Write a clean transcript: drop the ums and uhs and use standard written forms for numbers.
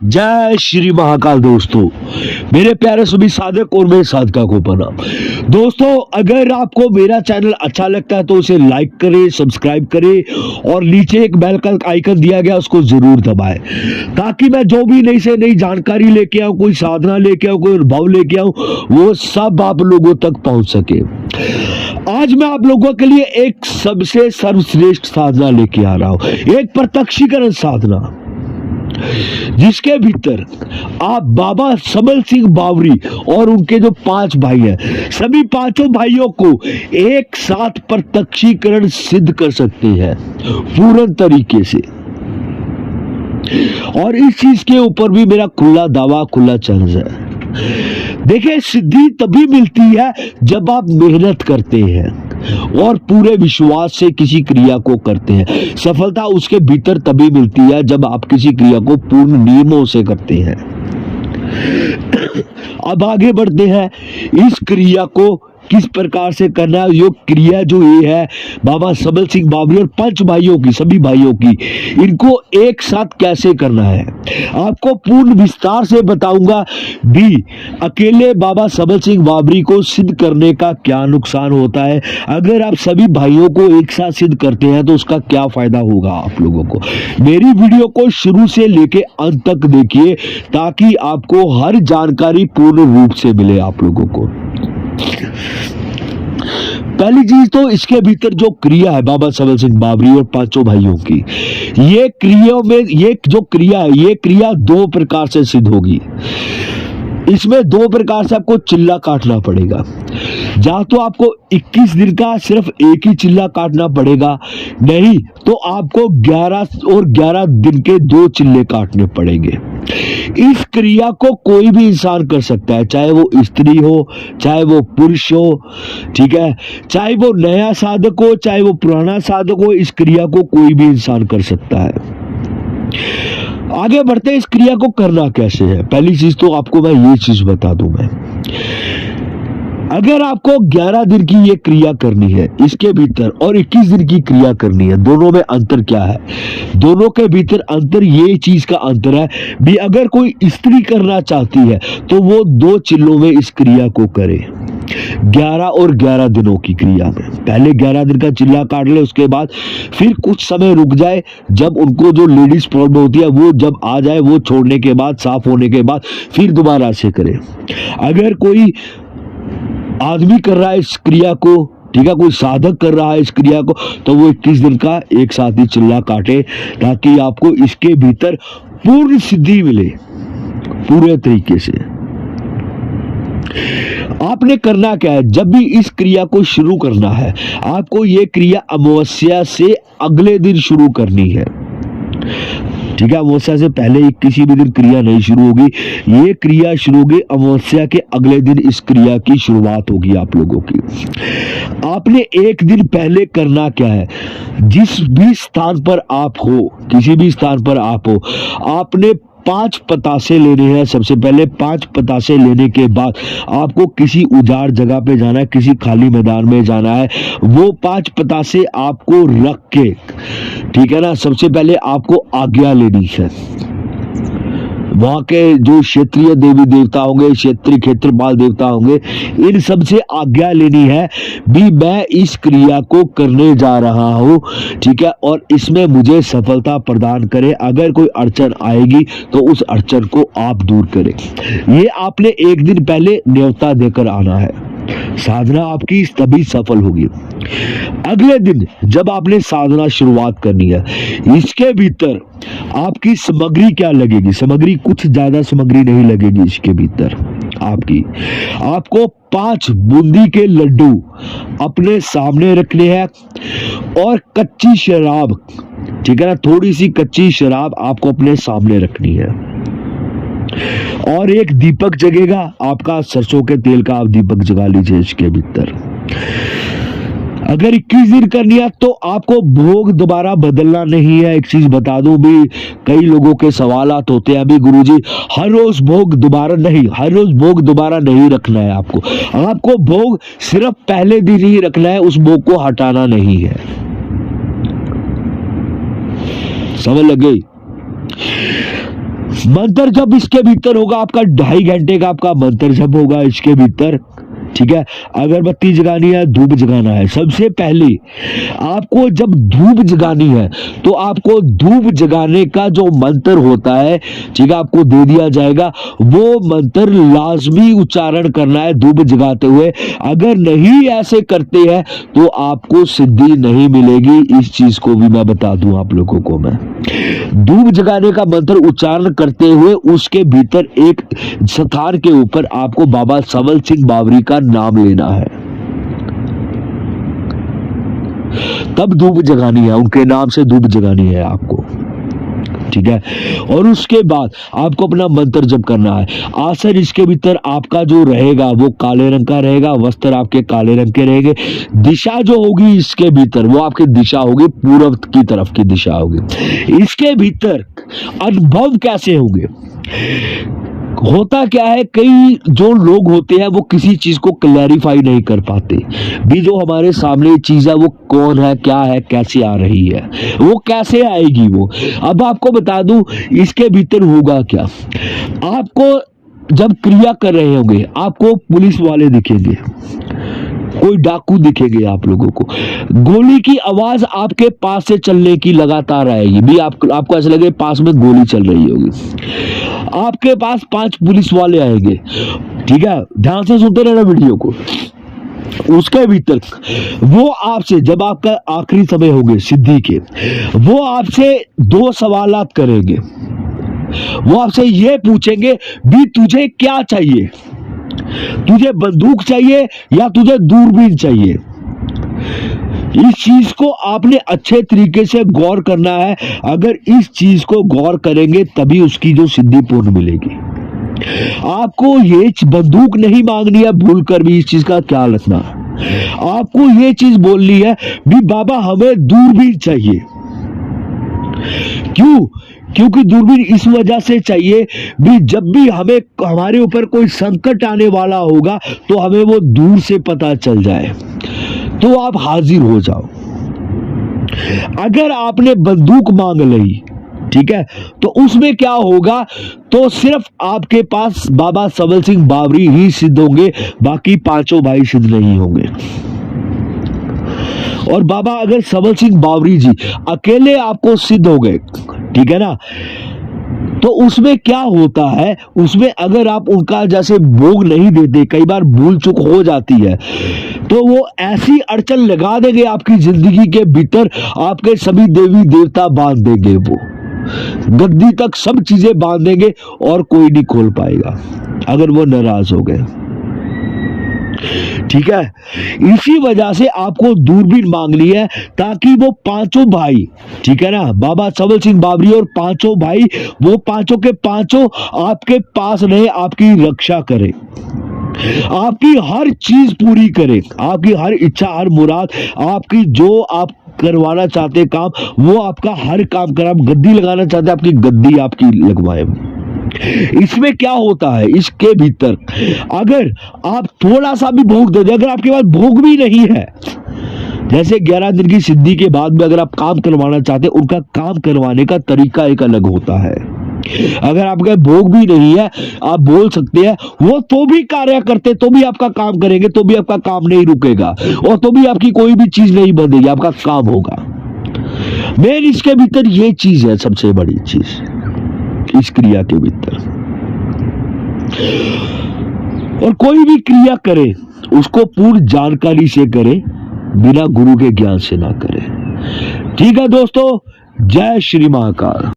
जय श्री महाकाल। दोस्तों, मेरे प्यारे सभी साधक और मेरे साधका को प्रणाम। दोस्तों, अगर आपको मेरा चैनल अच्छा लगता है तो उसे लाइक करें, सब्सक्राइब करें और नीचे एक बेल का आइकन दिया गया उसको जरूर दबाएं, ताकि मैं जो भी नई से नई जानकारी लेके आऊं, कोई साधना लेके आऊं, कोई अनुभव लेके आऊं, वो सब आप लोगों तक पहुंच सके। आज मैं आप लोगों के लिए एक सबसे सर्वश्रेष्ठ साधना लेके आ रहा हूं, एक प्रत्यक्षीकरण साधना, जिसके भीतर आप बाबा सबल सिंह बावरी और उनके जो 5 भाई हैं, सभी पांचों भाइयों को एक साथ प्रत्यक्षीकरण सिद्ध कर सकते हैं पूर्ण तरीके से। और इस चीज के ऊपर भी मेरा खुला दावा, खुला चैलेंज है। देखिए, सिद्धि तभी मिलती है जब आप मेहनत करते हैं और पूरे विश्वास से किसी क्रिया को करते हैं। सफलता उसके भीतर तभी मिलती है जब आप किसी क्रिया को पूर्ण नियमों से करते हैं। अब आगे बढ़ते हैं, इस क्रिया को किस प्रकार से करना है। योग क्रिया जो ये है बाबा सबल सिंह बावरी और 5 भाइयों की, सभी भाइयों की, इनको एक साथ कैसे करना है आपको पूर्ण विस्तार से बताऊंगा। भी अकेले बाबा सबल सिंह बावरी को सिद्ध करने का क्या नुकसान होता है, अगर आप सभी भाइयों को एक साथ सिद्ध करते हैं तो उसका क्या फायदा होगा आप लोगों को। मेरी वीडियो को शुरू से लेके अंत तक देखिए ताकि आपको हर जानकारी पूर्ण रूप से मिले आप लोगों को। पहली चीज तो इसके भीतर जो क्रिया है बाबा सबल सिंह बावरी और 5 भाइयों की, ये क्रियाओं में ये जो क्रिया है, ये क्रिया 2 प्रकार से सिद्ध होगी। इसमें 2 प्रकार से आपको चिल्ला काटना पड़ेगा। या तो आपको 21 दिन का सिर्फ एक ही चिल्ला काटना पड़ेगा, नहीं तो आपको 11 और 11 दिन के 2 चिल्ले काटने पड़ेंगे। इस क्रिया को कोई भी इंसान कर सकता है, चाहे वो स्त्री हो, चाहे वो पुरुष हो, ठीक है, चाहे वो नया साधक हो, चाहे वो पुराना साधक हो, इस क्रिया को कोई भी इंसान कर सकता है। आगे बढ़ते हैं, इस क्रिया को करना कैसे है। पहली चीज तो आपको मैं ये चीज बता दूं, मैं अगर आपको 11 दिन की ये क्रिया करनी है इसके भीतर और 21 दिन की क्रिया करनी है, दोनों में अंतर क्या है। दोनों के भीतर अंतर ये चीज का अंतर है भी, अगर कोई स्त्री करना चाहती है तो वो 2 चिल्लों में इस क्रिया को करे, 11 और 11 दिनों की क्रिया में। पहले 11 दिन का चिल्ला काट ले, उसके बाद फिर कुछ समय रुक जाए, जब उनको जो लेडीज प्रॉब्लम होती है वो जब आ जाए, वो छोड़ने के बाद, साफ होने के बाद फिर दोबारा से करे। अगर कोई आदमी कर रहा है इस क्रिया को, ठीक है, कोई साधक कर रहा है इस क्रिया को, तो वो 21 दिन का एक साथ ही चिल्ला काटे, ताकि आपको इसके भीतर पूर्ण सिद्धि मिले पूरे तरीके से। आपने करना क्या है, जब भी इस क्रिया को शुरू करना है आपको ये क्रिया अमावस्या से अगले दिन शुरू करनी है, ठीक है। अमावस्या से पहले किसी भी दिन क्रिया नहीं शुरू होगी, ये क्रिया शुरू होगी अमावस्या के अगले दिन, इस क्रिया की शुरुआत होगी आप लोगों की। आपने एक दिन पहले करना क्या है, जिस भी स्थान पर आप हो, किसी भी स्थान पर आप हो, आपने 5 पतासे लेने हैं। सबसे पहले 5 पतासे लेने के बाद आपको किसी उजाड़ जगह पे जाना है, किसी खाली मैदान में जाना है। वो 5 पतासे आपको रख के, ठीक है ना, सबसे पहले आपको आज्ञा लेनी है। वहां के जो क्षेत्रीय देवी देवता होंगे, क्षेत्रीय क्षेत्रपाल देवता होंगे, इन सब से आज्ञा लेनी है भी, मैं इस क्रिया को करने जा रहा हूं, ठीक है, और इसमें मुझे सफलता प्रदान करे। अगर कोई अड़चन आएगी तो उस अड़चन को आप दूर करें। ये आपने एक दिन पहले न्योता देकर आना है। साधना आपकी तभी सफल होगी। अगले दिन जब आपने साधना शुरुआत करनी है, इसके भीतर आपकी सामग्री क्या लगेगी। सामग्री कुछ ज्यादा सामग्री नहीं लगेगी इसके भीतर आपको 5 बूंदी के लड्डू अपने सामने रखने हैं और कच्ची शराब, ठीक है ना, थोड़ी सी कच्ची शराब आपको अपने सामने रखनी है। और एक दीपक जगेगा आपका, सरसों के तेल का आप दीपक जगा लीजिए इसके भीतर। अगर 21 दिन करनी है तो आपको भोग दोबारा बदलना नहीं है। एक चीज बता दूं भी, कई लोगों के सवालात होते हैं अभी, गुरुजी हर रोज भोग दोबारा नहीं रखना है। आपको भोग सिर्फ पहले दिन ही रखना है, उस भोग को हटाना नहीं है। समझ लग गई। मंत्र जब इसके भीतर होगा, आपका 2.5 घंटे का आपका मंत्र जब होगा इसके भीतर, ठीक है। अगरबत्ती जगानी है, धूप जगाना है। सबसे पहले आपको जब धूप जगानी है तो आपको धूप जगाने का जो मंत्र होता है, ठीक है, आपको दे दिया जाएगा। वो मंत्र लाजमी उच्चारण करना है धूप जगाते हुए। अगर नहीं ऐसे करते हैं तो आपको सिद्धि नहीं मिलेगी। इस चीज को भी मैं बता दूं आप लोगों को। मैं धूप जगाने का मंत्र उच्चारण करते हुए उसके भीतर एक स्थान के ऊपर आपको बाबा सवल सिंह बावरी का नाम लेना है, तब धूप जगानी है, उनके नाम से धूप जगानी है आपको, ठीक है। और उसके बाद आपको अपना मंत्र जप करना है। आसन इसके भीतर आपका जो रहेगा वो काले रंग का रहेगा, वस्त्र आपके काले रंग के रहेंगे। दिशा जो होगी इसके भीतर वो आपकी दिशा होगी पूर्व की तरफ की दिशा होगी। इसके भीतर अनुभव कैसे होंगे? होता क्या है, कई जो लोग होते हैं वो किसी चीज को क्लैरिफाई नहीं कर पाते भी। जो हमारे सामने चीज है वो कौन है, क्या है, कैसे आ रही है, वो कैसे आएगी वो। अब आपको बता दूं इसके भीतर होगा क्या। आपको जब क्रिया कर रहे होंगे आपको पुलिस वाले दिखेंगे, कोई डाकू दिखेंगे आप लोगों को। गोली की आवाज आपके पास से चलने की लगातार आएगी भी। आपको ऐसा लगे पास में गोली चल रही होगी। आपके पास 5 पुलिस वाले आएंगे, ठीक है, ध्यान से सुनते रहना वीडियो को। उसके भीतर वो आपसे, जब आपका आखिरी समय होंगे सिद्धि के, वो आपसे 2 सवालात करेंगे। वो आपसे ये पूछेंगे भी तुझे क्या चाहिए, तुझे बंदूक चाहिए या तुझे दूरबीन चाहिए। इस चीज को आपने अच्छे तरीके से गौर करना है। अगर इस चीज को गौर करेंगे तभी उसकी जो सिद्धि पूर्ण मिलेगी। आपको ये बंदूक नहीं मांगनी है भूल कर भी, इस चीज का ख्याल रखना। आपको ये चीज बोलनी है भी बाबा हमें दूरबीन चाहिए। क्यों? क्योंकि दूरबीन इस वजह से चाहिए भी जब भी हमें हमारे ऊपर कोई संकट आने वाला होगा तो हमें वो दूर से पता चल जाए, तो आप हाजिर हो जाओ। अगर आपने बंदूक मांग ली, ठीक है, तो उसमें क्या होगा, तो सिर्फ आपके पास बाबा सवल सिंह बावरी ही सिद्ध होंगे, बाकी 5 भाई सिद्ध नहीं होंगे। और बाबा अगर सवल सिंह बावरी जी अकेले आपको सिद्ध हो गए, ठीक है ना, तो उसमें क्या होता है, उसमें अगर आप उनका जैसे भोग नहीं देते, कई बार भूल चूक हो जाती है, तो वो ऐसी अड़चन लगा देंगे आपकी जिंदगी के भीतर, आपके सभी देवी देवता बांध देंगे, वो गद्दी तक सब चीजें बांध देंगे और कोई नहीं खोल पाएगा अगर वो नाराज हो गए, ठीक है। इसी वजह से आपको दूरबीन मांगनी है ताकि वो 5 भाई, ठीक है ना, बाबा सवल सिंह बावरी और 5 भाई, वो 5 के 5 आपके पास रहे, आपकी रक्षा करे, आपकी हर चीज पूरी करे, आपकी हर इच्छा, हर मुराद, आपकी जो आप करवाना चाहते काम, वो आपका हर काम कर। आप गद्दी लगाना चाहते, आपकी गद्दी आपकी लगवाए। इसमें क्या होता है, इसके भीतर अगर आप थोड़ा सा भी भोग दे, अगर आपके पास भोग भी नहीं है, जैसे 11 दिन की सिद्धि के बाद में अगर आप काम करवाना चाहते हैं, उनका काम करवाने का तरीका एक अलग होता है। अगर आपके भोग भी नहीं है, आप बोल सकते हैं, वो तो भी कार्य करते, तो भी आपका काम करेंगे, तो भी आपका काम नहीं रुकेगा और तो भी आपकी कोई भी चीज नहीं बंधेगी, आपका काम होगा। मेन इसके भीतर ये चीज है सबसे बड़ी चीज इस क्रिया के भीतर। और कोई भी क्रिया करे उसको पूर्ण जानकारी से करे, बिना गुरु के ज्ञान से ना करे, ठीक है दोस्तों। जय श्री महाकाल।